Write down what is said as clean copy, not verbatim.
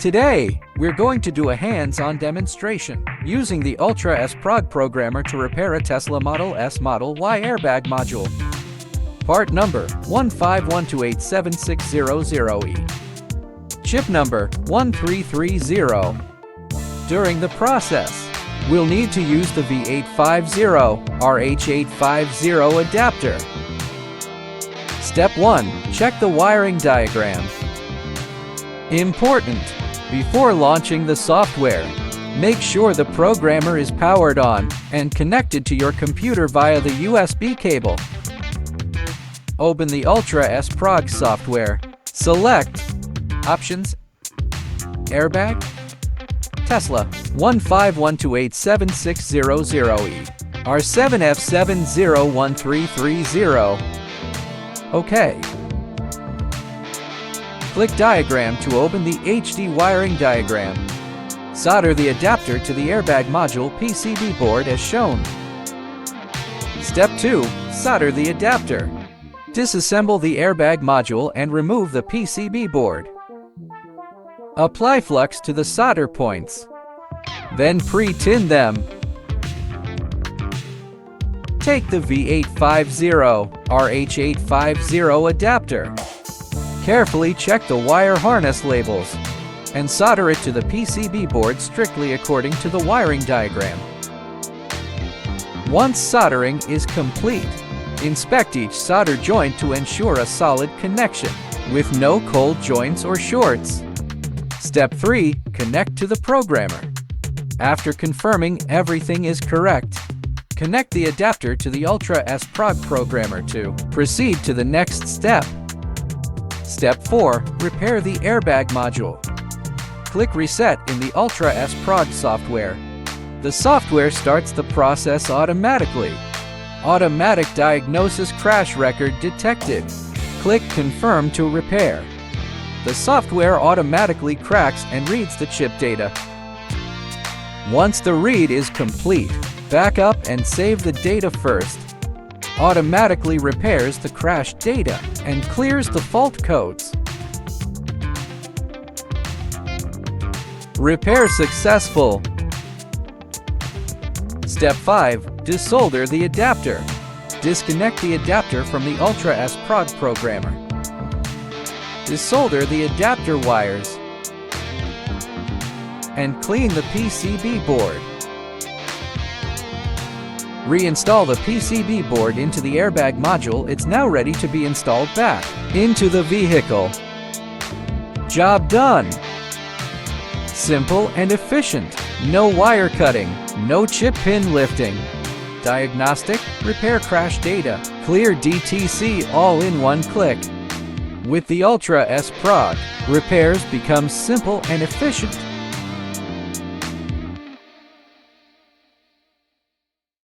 Today, we're going to do a hands-on demonstration using the Ultra-S Prog programmer to repair a Tesla Model S Model Y airbag module. Part number 151287600E. Chip number 1330. During the process, we'll need to use the 𝐕850RH850 adapter. Step 1. Check the wiring diagram. Important! Before launching the software, make sure the programmer is powered on and connected to your computer via the USB cable. Open the Ultra-S Prog software. Select Options, Airbag, Tesla 151287600E, R7F701330. OK. Click Diagram to open the HD wiring diagram. Solder the adapter to the airbag module PCB board as shown. Step 2. Solder the adapter. Disassemble the airbag module and remove the PCB board. Apply flux to the solder points. Then pre-tin them. Take the 𝐕850RH850 adapter. Carefully check the wire harness labels and solder it to the PCB board strictly according to the wiring diagram. Once soldering is complete, inspect each solder joint to ensure a solid connection with no cold joints or shorts. Step 3. Connect to the programmer. After confirming everything is correct, connect the adapter to the Ultra-S Prog programmer to proceed to the next step. Step 4. Repair the airbag module. Click Reset in the Ultra-S Prog software. The software starts the process automatically. Automatic diagnosis crash record detected. Click Confirm to repair. The software automatically cracks and reads the chip data. Once the read is complete, back up and save the data first. Automatically repairs the crashed data and clears the fault codes. Repair successful. Step 5. Desolder the adapter. Disconnect the adapter from the Ultra-S Prog programmer. Desolder the adapter wires and clean the PCB board. Reinstall the PCB board into the airbag module. It's now ready to be installed back into the vehicle. Job done! Simple and efficient. No wire cutting, no chip pin lifting. Diagnostic, repair crash data, clear DTC all in one click. With the Ultra-S Prog, repairs become simple and efficient.